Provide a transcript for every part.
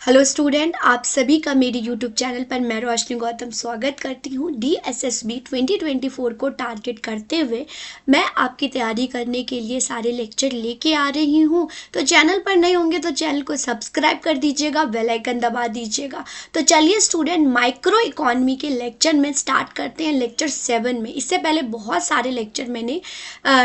Hello student, आप सभी का मेरे यूट्यूब चैनल पर मैं रोशनी गौतम स्वागत करती हूँ। DSSB 2024 को टारगेट करते हुए मैं आपकी तैयारी करने के लिए सारे लेक्चर लेके आ रही हूँ। तो चैनल पर नए होंगे तो चैनल को सब्सक्राइब कर दीजिएगा, बेल आइकन दबा दीजिएगा। तो चलिए स्टूडेंट, माइक्रो इकोनॉमी के लेक्चर में स्टार्ट करते हैं लेक्चर 7 में। इससे पहले बहुत सारे लेक्चर मैंने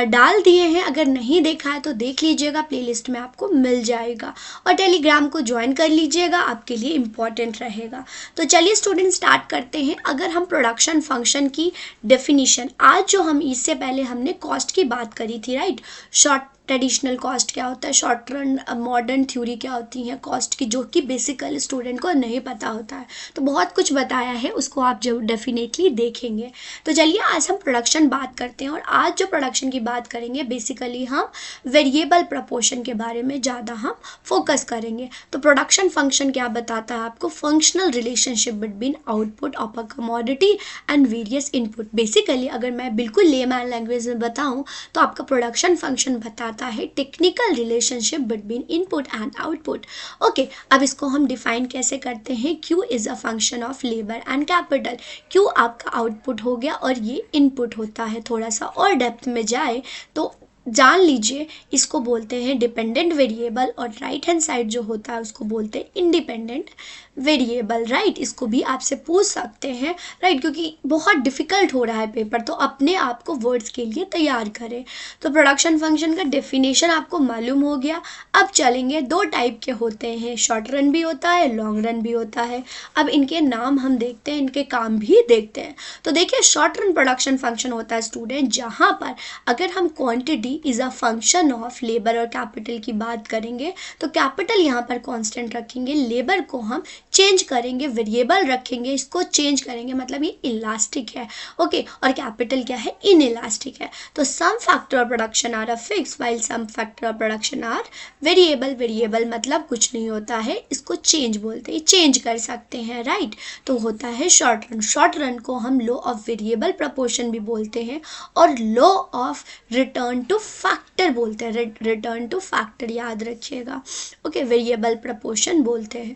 डाल दिए हैं, अगर नहीं देखा है तो देख लीजिएगा, प्लेलिस्ट में आपको मिल जाएगा। और टेलीग्राम को ज्वाइन कर लीजिएगा, आपके लिए इम्पॉर्टेंट रहेगा। तो चलिए स्टूडेंट स्टार्ट करते हैं। अगर हम प्रोडक्शन फंक्शन की डेफिनेशन, आज जो हम इससे पहले हमने कॉस्ट की बात करी थी, राइट। शॉर्ट ट्रेडिशनल कॉस्ट क्या होता है, शॉर्ट रन मॉडर्न थ्योरी क्या होती है कॉस्ट की, जो कि बेसिकली स्टूडेंट को नहीं पता होता है। तो बहुत कुछ बताया है, उसको आप जो डेफिनेटली देखेंगे। तो चलिए आज हम प्रोडक्शन बात करते हैं। और आज जो प्रोडक्शन की बात करेंगे बेसिकली हम वेरिएबल प्रपोर्शन के बारे में ज़्यादा हम फोकस करेंगे। तो प्रोडक्शन फंक्शन क्या बताता है आपको, functional relationship between output of a commodity and various input. Basically अगर मैं बिल्कुल लेमैन लैंग्वेज में बताऊं तो आपका प्रोडक्शन फंक्शन बताता है technical relationship between input and output. Okay, अब इसको हम डिफाइन कैसे करते हैं। Q is a function of labour and capital. Q आपका आउटपुट हो गया और ये इनपुट होता है। थोड़ा सा और डेप्थ में जाए तो जान लीजिए, इसको बोलते हैं डिपेंडेंट वेरिएबल, और राइट हैंड साइड जो होता है उसको बोलते हैं इंडिपेंडेंट वेरिएबल, राइट। इसको भी आपसे पूछ सकते हैं, राइट, क्योंकि बहुत डिफिकल्ट हो रहा है पेपर, तो अपने आप को वर्ड्स के लिए तैयार करें। तो प्रोडक्शन फंक्शन का डेफिनेशन आपको मालूम हो गया। अब चलेंगे, दो टाइप के होते हैं, शॉर्ट रन भी होता है, लॉन्ग रन भी होता है। अब इनके नाम हम देखते हैं, इनके काम भी देखते हैं। तो देखिए, शॉर्ट रन प्रोडक्शन फंक्शन होता है स्टूडेंट, जहाँ पर अगर हम quantity is a function of labour और कैपिटल की बात करेंगे तो कैपिटल यहाँ पर कांस्टेंट रखेंगे, लेबर को हम चेंज करेंगे, वेरिएबल रखेंगे, इसको चेंज करेंगे, मतलब ये इलास्टिक है। ओके, और कैपिटल क्या है, इन इलास्टिक है। तो some factor of production are a fix while some factor of production are variable. Variable मतलब कुछ नहीं होता है, इसको चेंज बोलते हैं, चेंज कर सकते हैं, राइट। तो होता है शॉर्ट रन। शॉर्ट रन को हम लॉ ऑफ वेरिएबल प्रपोर्शन भी बोलते हैं और law of return two factor बोलते हैं। रिटर्न टू फैक्टर याद रखिएगा। ओके, वेरिएबल प्रपोर्शन बोलते हैं।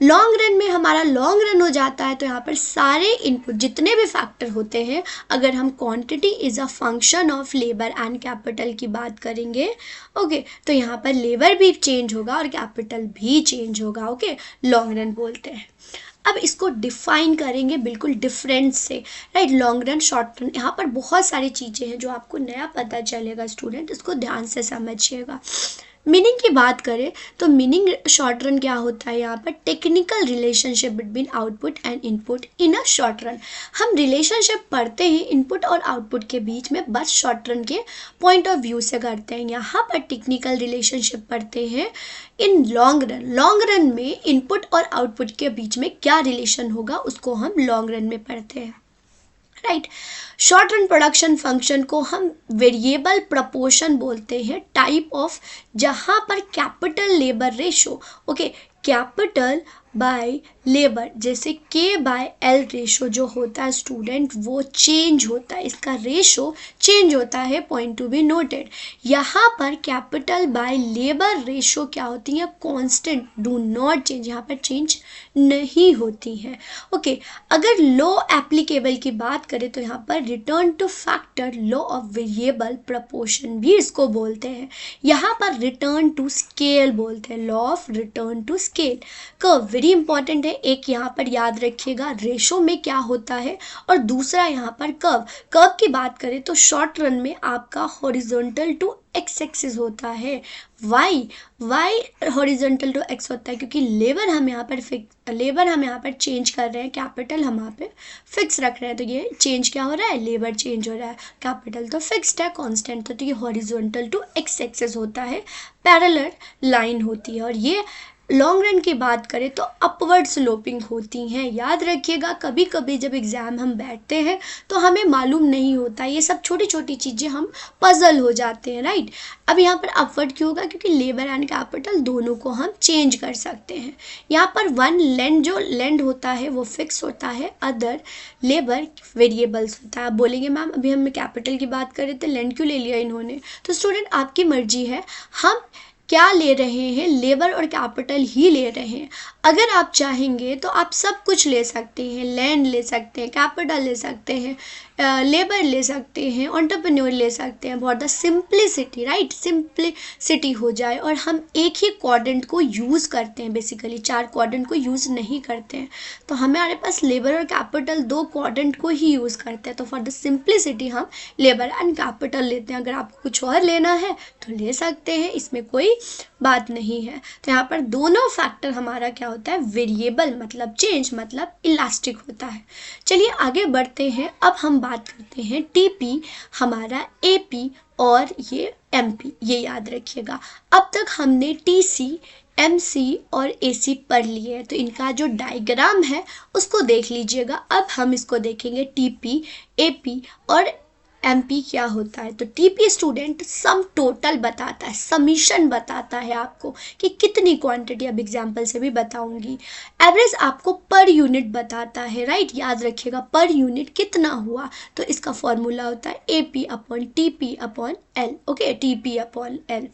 लॉन्ग रन में हमारा लॉन्ग रन हो जाता है, तो यहाँ पर सारे इनपुट जितने भी फैक्टर होते हैं, अगर हम quantity is a function of labour and capital की बात करेंगे, ओके, तो यहाँ पर लेबर भी चेंज होगा और कैपिटल भी चेंज होगा। ओके, लॉन्ग रन बोलते हैं। अब इसको डिफाइन करेंगे बिल्कुल डिफरेंस से, right. Long run, short run, यहाँ पर बहुत सारी चीज़ें हैं जो आपको नया पता चलेगा स्टूडेंट, इसको ध्यान से समझिएगा। मीनिंग की बात करें तो मीनिंग शॉर्ट रन क्या होता है, यहाँ पर technical relationship between output and input in a short run. हम रिलेशनशिप पढ़ते हैं इनपुट और आउटपुट के बीच में, बस शॉर्ट रन के पॉइंट ऑफ व्यू से करते हैं। यहाँ पर टेक्निकल रिलेशनशिप पढ़ते हैं in long run. Long run में इनपुट और आउटपुट के बीच में क्या रिलेशन होगा उसको हम लॉन्ग रन में पढ़ते हैं, right. Short run production function को हम वेरिएबल प्रपोर्शन बोलते हैं, टाइप ऑफ, जहां पर capital labour ratio, okay, capital by labour, जैसे K बाय L रेशो जो होता है स्टूडेंट वो चेंज होता है, इसका रेशो चेंज होता है, पॉइंट टू बी नोटेड। यहाँ पर कैपिटल बाय लेबर रेशो क्या होती है, कांस्टेंट, डू नॉट चेंज, यहाँ पर चेंज नहीं होती है। ओके, अगर लॉ एप्लीकेबल की बात करें तो यहाँ पर return two factor, law of variable proportion भी इसको बोलते हैं। यहाँ पर रिटर्न टू स्केल बोलते हैं, law of return to scale. Curve very important है, एक यहाँ पर याद रखिएगा, रेशो में क्या होता है, और दूसरा यहाँ पर कर्व। कर्व की बात करें तो शॉर्ट रन में आपका हॉरिजॉन्टल टू एक्स एक्सिस होता है, वाई हॉरिजॉन्टल टू एक्स होता है, क्योंकि लेबर हम यहाँ पर चेंज कर रहे हैं, कैपिटल हम यहाँ पे फिक्स रख रहे हैं। तो ये चेंज क्या हो रहा है, लेबर चेंज हो रहा है, कैपिटल तो फिक्स्ड है, कांस्टेंट। तो ये हॉरिजॉन्टल टू एक्स एक्सिस होता है, पैरेलल लाइन होती है। और ये लॉन्ग रन की बात करें तो अपवर्ड स्लोपिंग होती हैं। याद रखिएगा, कभी कभी जब एग्ज़ाम हम बैठते हैं तो हमें मालूम नहीं होता, ये सब छोटी छोटी चीज़ें हम पजल हो जाते हैं, राइट। अब यहाँ पर अपवर्ड क्यों होगा, क्योंकि लेबर एंड कैपिटल दोनों को हम चेंज कर सकते हैं। यहाँ पर वन लेंड, जो लेंड होता है वो फिक्स होता है, अदर लेबर वेरिएबल्स होता है। आप बोलेंगे मैम अभी हम कैपिटल की बात कर रहे थे, लेंड क्यों ले लिया इन्होंने। तो स्टूडेंट आपकी मर्जी है, हम क्या ले रहे हैं, लेबर और कैपिटल ही ले रहे हैं। अगर आप चाहेंगे तो आप सब कुछ ले सकते हैं, लैंड ले सकते हैं, कैपिटल ले सकते हैं, लेबर ले सकते हैं, एंटरप्रेन्योर ले सकते हैं, for the simplicity, right, simplicity हो जाए। और हम एक ही क्वाड्रेंट को यूज़ करते हैं, बेसिकली 4 क्वाड्रेंट को यूज़ नहीं करते हैं। तो हमारे पास लेबर और कैपिटल 2 क्वाड्रेंट को ही यूज़ करते हैं। तो फॉर द सिंप्लिसिटी हम लेबर एंड कैपिटल लेते हैं। अगर आपको कुछ और लेना है तो ले सकते हैं, इसमें कोई बात नहीं है। तो यहाँ पर दोनों फैक्टर हमारा क्या होता है, वेरिएबल मतलब चेंज मतलब इलास्टिक होता है। चलिए आगे बढ़ते हैं। अब हम बात करते हैं टीपी, हमारा एपी और ये एमपी, ये याद रखिएगा। अब तक हमने टीसी, एमसी और एसी पढ़ लिए, तो इनका जो डायग्राम है उसको देख लीजिएगा। अब हम इसको देखेंगे टीपी, एपी और एमपी क्या होता है। तो टीपी स्टूडेंट सम टोटल बताता है, समीशन बताता है आपको कि कितनी क्वांटिटी, अब एग्जांपल से भी बताऊंगी। एवरेज आपको पर यूनिट बताता है, राइट, याद रखिएगा पर यूनिट कितना हुआ। तो इसका फॉर्मूला होता है AP upon TP upon L, okay, TP upon L.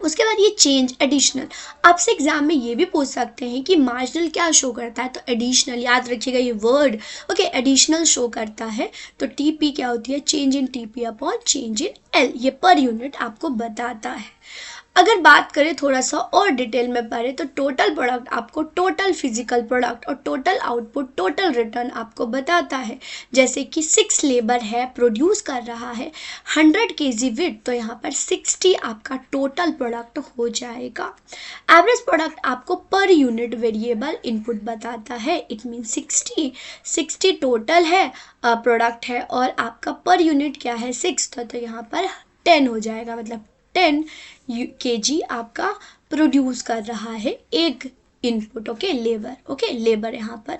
उसके बाद ये चेंज एडिशनल, आपसे एग्जाम में ये भी पूछ सकते हैं कि मार्जिनल क्या शो करता है। तो एडिशनल, याद रखिएगा ये वर्ड, ओके, एडिशनल शो करता है। तो टीपी क्या होती है, change in TP upon change in L, ये पर यूनिट आपको बताता है। अगर बात करें थोड़ा सा और डिटेल में पढ़े तो टोटल प्रोडक्ट आपको टोटल फिजिकल प्रोडक्ट और टोटल आउटपुट, टोटल रिटर्न आपको बताता है। जैसे कि 6 लेबर है, प्रोड्यूस कर रहा है 100 kg वेट, तो यहाँ पर 60 आपका टोटल प्रोडक्ट हो जाएगा। एवरेज प्रोडक्ट आपको पर यूनिट वेरिएबल इनपुट बताता है। इट मीन 60 टोटल है प्रोडक्ट है और आपका पर यूनिट क्या है 6, तो यहाँ पर 10 हो जाएगा, मतलब 10 kg आपका प्रोड्यूस कर रहा है एक input, okay, labour, okay, labour यहाँ पर,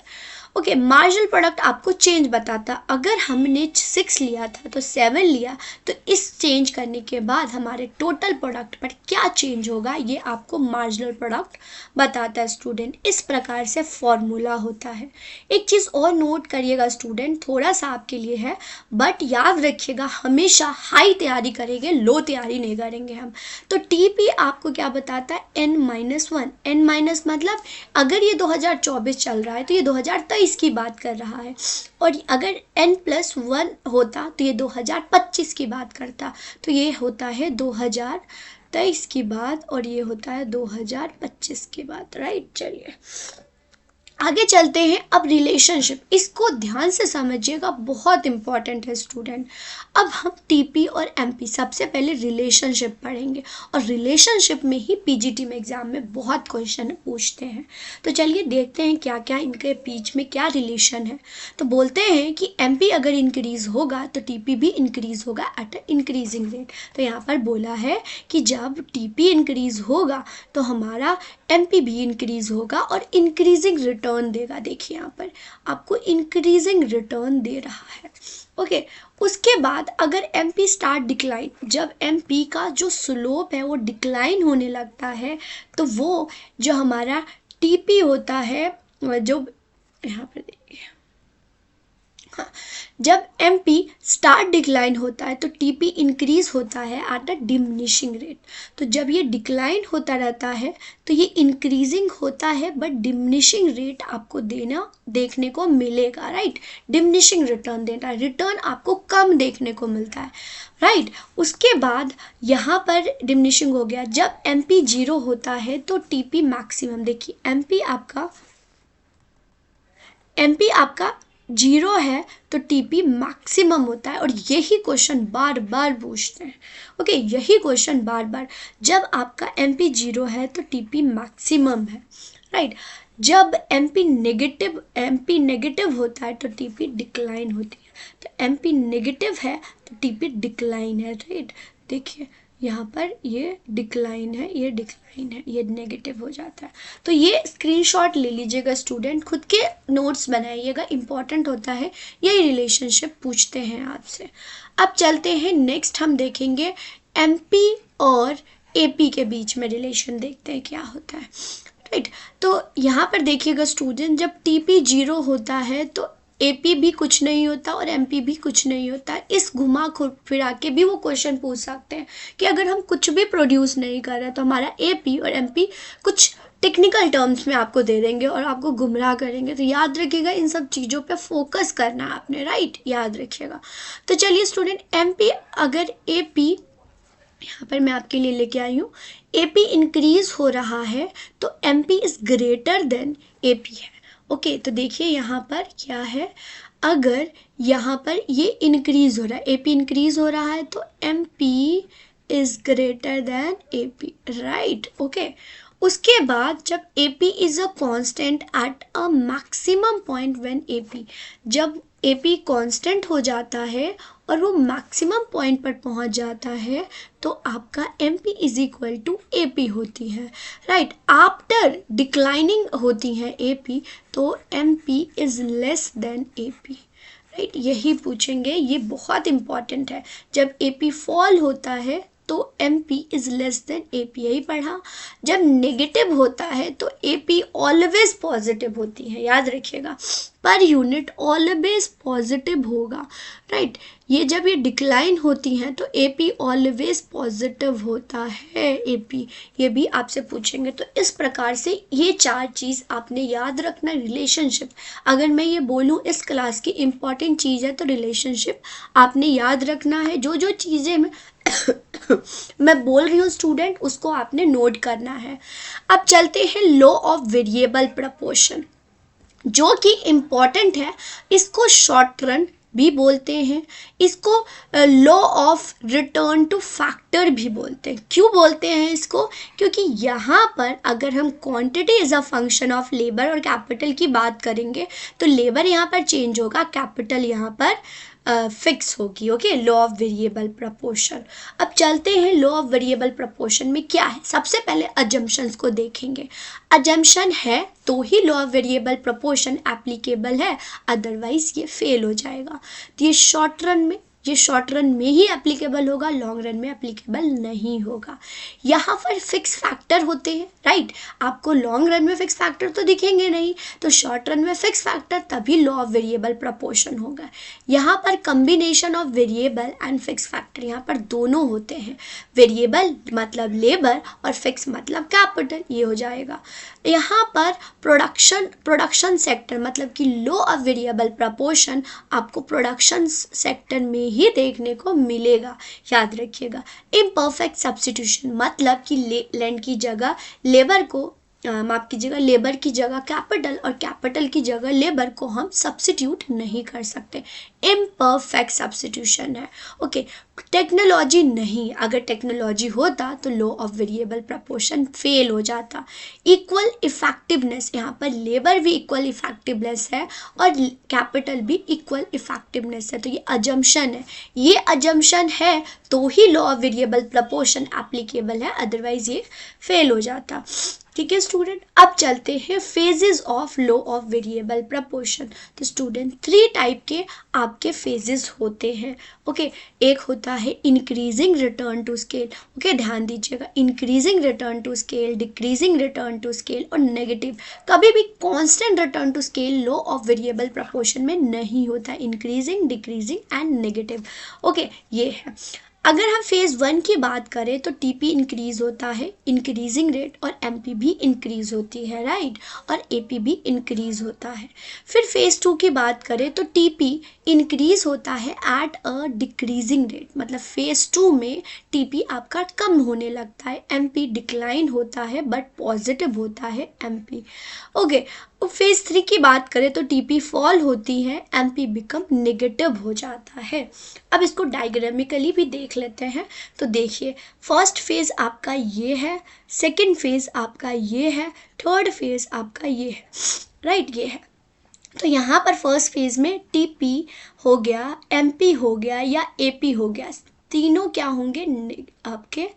ओके। मार्जिनल प्रोडक्ट आपको चेंज बताता, अगर हमने 6 लिया था तो 7 लिया, तो इस चेंज करने के बाद हमारे टोटल प्रोडक्ट पर क्या चेंज होगा ये आपको मार्जिनल प्रोडक्ट बताता है स्टूडेंट। इस प्रकार से फॉर्मूला होता है। एक चीज़ और नोट करिएगा स्टूडेंट, थोड़ा सा आपके लिए है, बट याद रखिएगा हमेशा हाई तैयारी करेंगे, लो तैयारी नहीं करेंगे हम। तो टीपी आपको क्या बताता है, n-1, n- मतलब अगर ये 2024 चल रहा है तो ये 2023 की बात कर रहा है, और अगर n+1 होता तो ये 2025 की बात करता। तो ये होता है 2023 की बात और ये होता है 2025 की बात, राइट। चलिए आगे चलते हैं। अब रिलेशनशिप, इसको ध्यान से समझिएगा, बहुत इंपॉर्टेंट है स्टूडेंट। अब हम टीपी और एमपी, सबसे पहले रिलेशनशिप पढ़ेंगे, और रिलेशनशिप में ही पीजीटी में एग्जाम में बहुत क्वेश्चन पूछते हैं। तो चलिए देखते हैं क्या क्या इनके बीच में क्या रिलेशन है। तो बोलते हैं कि एमपी अगर इंक्रीज होगा तो टीपी भी इंक्रीज होगा एट अ इंक्रीजिंग रेट। तो यहाँ पर बोला है कि जब टीपी इंक्रीज होगा तो हमारा एमपी भी इंक्रीज होगा और इंक्रीजिंग रिटर्न देगा। देखिए यहाँ पर आपको इंक्रीजिंग रिटर्न दे रहा है, ओके। उसके बाद अगर एमपी स्टार्ट डिक्लाइन, जब एमपी का जो स्लोप है वो डिक्लाइन होने लगता है, तो वो जो हमारा टीपी होता है, जो यहाँ पर देखिए, हाँ, जब एमपी स्टार्ट डिक्लाइन होता है तो टीपी इंक्रीज होता है एट अ डिमिनिशिंग रेट। तो जब ये डिक्लाइन होता रहता है तो ये इंक्रीजिंग होता है, बट डिमिनिशिंग रेट आपको देखने को मिलेगा, राइट। डिमिनिशिंग रिटर्न देना, रिटर्न आपको कम देखने को मिलता है, राइट। उसके बाद यहाँ पर डिमिनिशिंग हो गया। जब एमपी 0 होता है तो टीपी मैक्सिमम, देखिए एमपी आपका 0 है तो टीपी मैक्सिमम होता है, और यही क्वेश्चन बार बार पूछते हैं, ओके, यही क्वेश्चन बार बार। जब आपका एमपी 0 है तो टीपी मैक्सिमम है, राइट। जब एमपी नेगेटिव होता है तो टीपी डिक्लाइन होती है। तो एमपी नेगेटिव है तो टीपी डिक्लाइन है, राइट। देखिए यहाँ पर ये डिक्लाइन है, ये डिक्लाइन है, ये नेगेटिव हो जाता है। तो ये स्क्रीनशॉट ले लीजिएगा स्टूडेंट, खुद के नोट्स बनाइएगा, इंपॉर्टेंट होता है, यही रिलेशनशिप पूछते हैं आपसे। अब चलते हैं नेक्स्ट, हम देखेंगे एमपी और एपी के बीच में रिलेशन, देखते हैं क्या होता है, राइट। तो यहाँ पर देखिएगा स्टूडेंट, जब टीपी 0 होता है तो एपी भी कुछ नहीं होता और एमपी भी कुछ नहीं होता। इस घुमा फिरा के भी वो क्वेश्चन पूछ सकते हैं कि अगर हम कुछ भी प्रोड्यूस नहीं कर रहे तो हमारा एपी और एमपी कुछ टेक्निकल टर्म्स में आपको दे देंगे और आपको गुमराह करेंगे। तो याद रखिएगा, इन सब चीज़ों पे फोकस करना है आपने, राइट, याद रखिएगा। तो चलिए स्टूडेंट, एमपी अगर एपी यहाँ पर मैं आपके लिए लेके आई हूँ, एपी इंक्रीज हो रहा है तो MP is greater than AP है। ओके, तो देखिए यहाँ पर क्या है, अगर यहाँ पर ये इंक्रीज हो रहा है, एपी इंक्रीज हो रहा है तो MP is greater than AP, right. Okay, उसके बाद जब AP is a constant at a maximum point when AP, जब AP कांस्टेंट हो जाता है और वो मैक्सिमम पॉइंट पर पहुंच जाता है तो आपका MP is equal to AP होती है, राइट। आफ्टर डिक्लाइनिंग होती है AP तो MP is less than AP, right. यही पूछेंगे, ये बहुत इंपॉर्टेंट है। जब AP फॉल होता है तो MP is less than AP, यही पढ़ा। जब नेगेटिव होता है तो AP ऑलवेज पॉजिटिव होती है, याद रखिएगा, पर यूनिट ऑलवेज पॉजिटिव होगा, राइट। ये जब ये डिक्लाइन होती हैं तो AP ऑलवेज पॉजिटिव होता है, AP, ये भी आपसे पूछेंगे। तो इस प्रकार से ये चार चीज़ आपने याद रखना। रिलेशनशिप, अगर मैं ये बोलूँ इस क्लास की इम्पॉर्टेंट चीज़ है तो रिलेशनशिप आपने याद रखना है। जो जो चीज़ें मैं बोल रही हूँ स्टूडेंट, उसको आपने नोट करना है। अब चलते हैं लॉ ऑफ वेरिएबल प्रपोर्शन, जो कि इम्पॉर्टेंट है। इसको शॉर्ट रन भी बोलते हैं, इसको law of return two factor भी बोलते हैं। क्यों बोलते हैं इसको? क्योंकि यहाँ पर अगर हम quantity is a function of labour और कैपिटल की बात करेंगे तो लेबर यहाँ पर चेंज होगा, कैपिटल यहाँ पर फिक्स होगी। Okay, law of variable proportion. अब चलते हैं लॉ ऑफ वेरिएबल प्रपोर्शन में क्या है। सबसे पहले अजम्पशंस को देखेंगे। अजम्पशन है तो ही law of variable proportion applicable है, अदरवाइज ये फेल हो जाएगा। तो ये शॉर्ट रन में ही एप्लीकेबल होगा, लॉन्ग रन में एप्लीकेबल नहीं होगा। यहाँ पर फिक्स फैक्टर होते हैं, राइट। आपको लॉन्ग रन में फिक्स फैक्टर तो दिखेंगे नहीं, तो शॉर्ट रन में फिक्स फैक्टर, तभी लॉ ऑफ वेरिएबल प्रपोर्शन होगा। यहाँ पर combination of variable and fix factor, यहाँ पर दोनों होते हैं। वेरिएबल मतलब लेबर और फिक्स मतलब कैपिटल, ये हो जाएगा। यहाँ पर प्रोडक्शन सेक्टर मतलब कि लॉ ऑफ वेरिएबल प्रपोर्शन आपको प्रोडक्शन सेक्टर में ही देखने को मिलेगा, याद रखिएगा। इम्परफेक्ट सब्स्टिट्यूशन मतलब कि लैंड की जगह लेबर को, माफ कीजिएगा, लेबर की जगह कैपिटल और कैपिटल की जगह लेबर को हम सब्स्टिट्यूट नहीं कर सकते, इम्परफेक्ट सब्स्टिट्यूशन है। ओके, टेक्नोलॉजी नहीं, अगर टेक्नोलॉजी होता तो law of variable proportion fail हो जाता। इक्वल इफेक्टिवनेस, यहाँ पर लेबर भी इक्वल इफेक्टिवनेस है और कैपिटल भी इक्वल इफेक्टिवनेस है, तो ये अजम्पशन है। ये अजम्पशन है तो ही law of variable proportion applicable है, अदरवाइज ये फेल हो जाता। ठीक है स्टूडेंट, अब चलते हैं phases of law of variable proportion. तो स्टूडेंट 3 टाइप के आपके फेजेस होते हैं। ओके, एक होता है increasing return to scale. Okay, ध्यान दीजिएगा, increasing return to scale, decreasing return to scale और नेगेटिव। कभी भी constant return to scale law of variable proportion में नहीं होता, increasing, decreasing and negative. Okay, ये है। अगर हम फेज़ 1 की बात करें तो टीपी इंक्रीज होता है, इंक्रीजिंग रेट, और एमपी भी इंक्रीज होती है, राइट, और एपी भी इंक्रीज होता है। फिर फेज़ 2 की बात करें तो टीपी इंक्रीज होता है एट अ डिक्रीजिंग रेट, मतलब फेज़ 2 में टीपी आपका कम होने लगता है, एमपी डिक्लाइन होता है बट पॉजिटिव होता है एमपी। ओके, फेज़ 3 की बात करें तो टीपी फॉल होती है, एमपी बिकम नेगेटिव हो जाता है। अब इसको डायग्रामिकली भी देख लेते हैं। तो देखिए, फर्स्ट फेज़ आपका ये है, सेकंड फेज़ आपका ये है, थर्ड फेज़ आपका ये है, राइट, ये है। तो यहाँ पर फर्स्ट फेज़ में टीपी हो गया, एमपी हो गया या एपी हो गया, तीनों क्या होंगे, आपके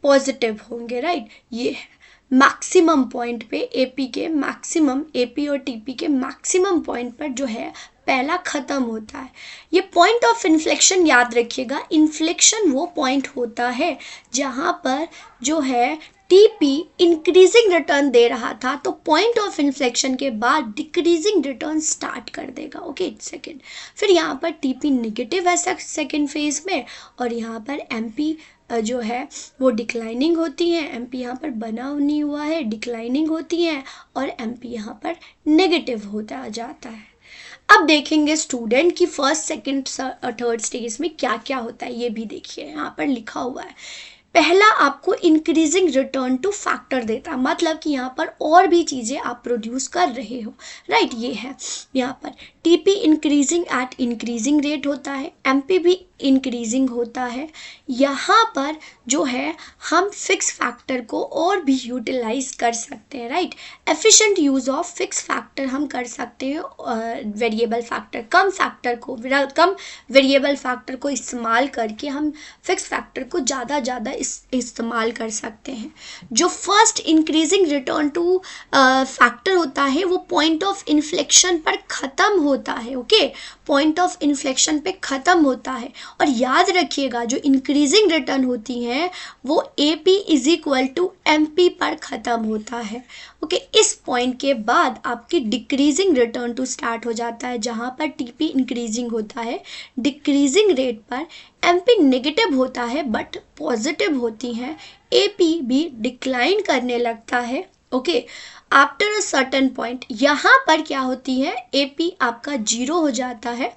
पॉजिटिव होंगे, राइट। ये है मैक्सिमम पॉइंट पे एपी के मैक्सिमम, एपी और टीपी के मैक्सिमम पॉइंट पर जो है पहला ख़त्म होता है। ये पॉइंट ऑफ इन्फ्लेक्शन याद रखिएगा, इन्फ्लेक्शन वो पॉइंट होता है जहाँ पर जो है टीपी इंक्रीजिंग रिटर्न दे रहा था तो पॉइंट ऑफ इन्फ्लेक्शन के बाद डिक्रीजिंग रिटर्न स्टार्ट कर देगा। ओके सेकेंड, फिर यहाँ पर टीपी नेगेटिव है सेकेंड फेज में, और यहाँ पर एमपी जो है वो डिक्लाइनिंग होती है। एमपी यहाँ पर बना नहीं हुआ है, डिक्लाइनिंग होती है, और एमपी यहाँ पर नेगेटिव होता जाता है। अब देखेंगे स्टूडेंट की फर्स्ट सेकंड थर्ड स्टेज में क्या क्या होता है, ये भी देखिए यहाँ पर लिखा हुआ है। पहला आपको इंक्रीजिंग रिटर्न टू फैक्टर देता है, मतलब कि यहाँ पर और भी चीज़ें आप प्रोड्यूस कर रहे हो, राइट। ये है यहाँ पर TP increasing at increasing rate होता है, एमपी भी इंक्रीजिंग होता है। यहाँ पर जो है हम फिक्स फैक्टर को और भी यूटिलाइज कर सकते हैं, right. Efficient use of fix factor हम कर सकते हैं वेरिएबल फैक्टर, कम वेरिएबल फैक्टर को इस्तेमाल करके हम फिक्स फैक्टर को ज़्यादा इस्तेमाल कर सकते हैं। जो first increasing return two factor होता है वो पॉइंट ऑफ इन्फ्लेक्शन पर ख़त्म होता है। ओके, पॉइंट ऑफ इन्फ्लेक्शन पे ख़त्म होता है। और याद रखिएगा जो इंक्रीजिंग रिटर्न होती हैं वो AP is equal to MP पर ख़त्म होता है। ओके, इस पॉइंट के बाद आपकी डिक्रीजिंग रिटर्न टू स्टार्ट हो जाता है, जहाँ पर TP इंक्रीजिंग होता है, डिक्रीजिंग रेट पर MP नेगेटिव होता है बट पॉजिटिव होती हैं, AP भी डिक्लाइन करने लगता है। Okay, after a certain point यहाँ पर क्या होती है, AP आपका 0 हो जाता है।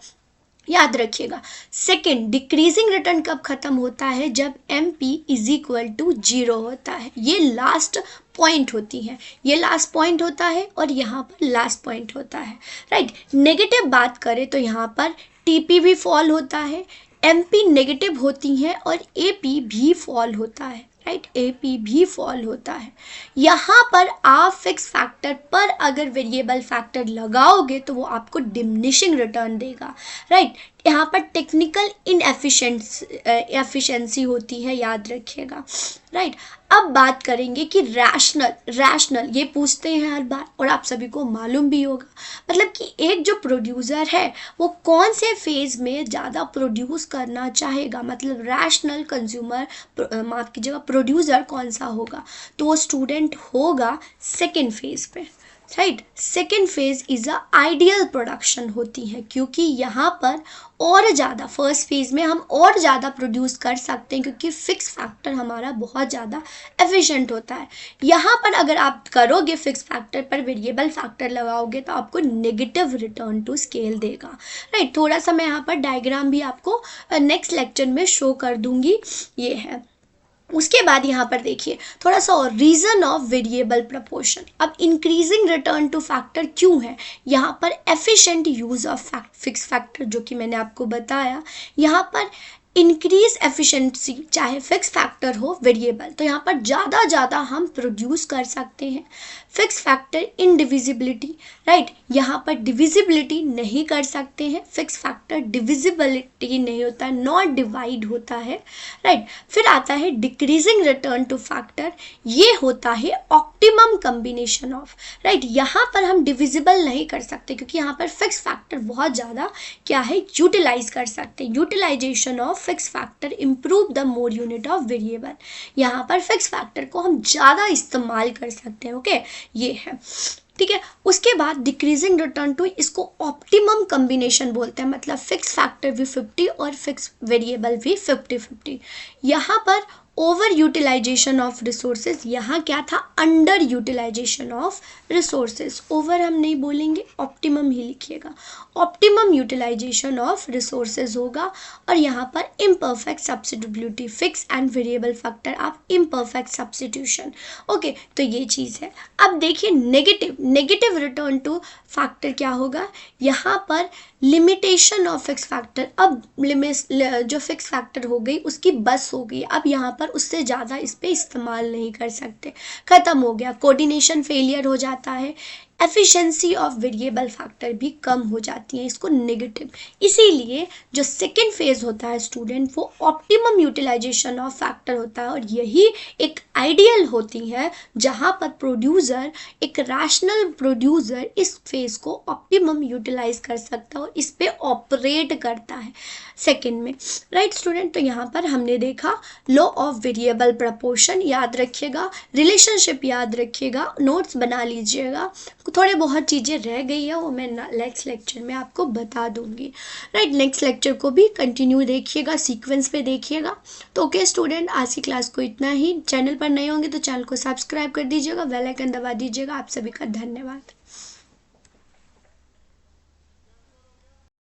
याद रखिएगा सेकेंड डिक्रीजिंग रिटर्न कब खत्म होता है, जब MP इज इक्वल टू 0 होता है। ये लास्ट पॉइंट होती है, ये लास्ट पॉइंट होता है और यहाँ पर लास्ट पॉइंट होता है, राइट। नेगेटिव बात करें तो यहाँ पर TP भी फॉल होता है, MP नेगेटिव होती हैं और AP भी फॉल होता है, राइट। AP भी फॉल होता है। यहाँ पर आप फिक्स फैक्टर पर अगर वेरिएबल फैक्टर लगाओगे तो वो आपको डिमिनिशिंग रिटर्न देगा, राइट। यहाँ पर टेक्निकल एफिशिएंसी होती है, याद रखिएगा, राइट। अब बात करेंगे कि रैशनल ये पूछते हैं हर बार और आप सभी को मालूम भी होगा, मतलब कि एक जो प्रोड्यूसर है वो कौन से फेज में ज़्यादा प्रोड्यूस करना चाहेगा, मतलब रैशनल कंज्यूमर माफ कीजिएगा प्रोड्यूसर कौन सा होगा, तो वो स्टूडेंट होगा सेकेंड फेज पे, right. Second phase is a ideal production होती है, क्योंकि यहाँ पर और ज़्यादा फर्स्ट फेज में हम और ज़्यादा प्रोड्यूस कर सकते हैं क्योंकि फिक्स फैक्टर हमारा बहुत ज़्यादा एफिशिएंट होता है। यहाँ पर अगर आप करोगे फिक्स फैक्टर पर वेरिएबल फैक्टर लगाओगे तो आपको नेगेटिव रिटर्न टू स्केल देगा, राइट। थोड़ा सा मैं यहाँ पर डायग्राम भी आपको नेक्स्ट लेक्चर में शो कर दूंगी, ये है। उसके बाद यहाँ पर देखिए थोड़ा सा और रीजन ऑफ वेरिएबल प्रपोर्शन। अब इंक्रीजिंग रिटर्न टू फैक्टर क्यों है, यहाँ पर efficient use of fix factor जो कि मैंने आपको बताया, यहाँ पर इंक्रीज एफिशिएंसी चाहे फिक्स फैक्टर हो वेरिएबल, तो यहाँ पर ज़्यादा हम प्रोड्यूस कर सकते हैं। फिक्स फैक्टर इनडिविजिबिलिटी, राइट, यहाँ पर डिविजिबिलिटी नहीं कर सकते हैं, फिक्स फैक्टर डिविजिबिलिटी नहीं होता है, नॉट डिवाइड होता है, राइट। फिर आता है डिक्रीजिंग रिटर्न टू फैक्टर, ये होता है ऑप्टिमम कम्बिनेशन ऑफ, राइट। यहाँ पर हम डिविजिबल नहीं कर सकते क्योंकि यहाँ पर फिक्स फैक्टर बहुत ज़्यादा क्या है यूटिलाइज कर सकते हैं। Utilization of fix factor improve the more unit of variable, यहाँ पर फिक्स फैक्टर को हम ज़्यादा इस्तेमाल कर सकते हैं। ओके, ये है, ठीक है। उसके बाद डिक्रीजिंग रिटर्न टू, इसको ऑप्टिमम कम्बिनेशन बोलते हैं, मतलब फिक्स फैक्टर भी 50 और फिक्स वेरिएबल भी 50-50। यहाँ पर ओवर यूटिलाइजेशन ऑफ रिसोर्सेज, यहाँ क्या था under utilization of resources, over हम नहीं बोलेंगे, ऑप्टिमम ही लिखिएगा, ऑप्टिमम यूटिलाइजेशन ऑफ रिसोर्सेज होगा। और यहाँ पर imperfect substitutability, fix and variable factor आप इम्परफेक्ट सब्स्टिट्यूशन, ओके, तो ये चीज़ है। अब देखिए नेगेटिव रिटर्न टू फैक्टर क्या होगा, यहाँ पर लिमिटेशन ऑफ फिक्स फैक्टर, अब जो फिक्स फैक्टर हो गई उसकी बस हो गई, अब यहाँ पर उससे ज़्यादा इस पर इस्तेमाल नहीं कर सकते, ख़त्म हो गया, कोऑर्डिनेशन फेलियर हो जाता है, एफिशिएंसी ऑफ वेरिएबल फैक्टर भी कम हो जाती है, इसको नेगेटिव। इसीलिए जो सेकेंड फेज होता है स्टूडेंट, वो ऑप्टिमम यूटिलाइजेशन ऑफ फैक्टर होता है, और यही एक आइडियल होती है जहाँ पर प्रोड्यूसर, एक रैशनल प्रोड्यूसर इस फेज को ऑप्टिमम यूटिलाइज कर सकता है और इस पे ऑपरेट करता है सेकेंड में। राइट स्टूडेंट, तो यहाँ पर हमने देखा लॉ ऑफ वेरिएबल प्रपोर्शन याद रखिएगा, रिलेशनशिप याद रखिएगा, नोट्स बना लीजिएगा। थोड़े बहुत चीज़ें रह गई है वो मैं नेक्स्ट लेक्चर में आपको बता दूंगी। राइट, नेक्स्ट लेक्चर को भी कंटिन्यू देखिएगा, सीक्वेंस पे देखिएगा। तो ओके स्टूडेंट, आज की क्लास को इतना ही। चैनल पर नए होंगे तो चैनल को सब्सक्राइब कर दीजिएगा, बेल आइकन दबा दीजिएगा। आप सभी का धन्यवाद।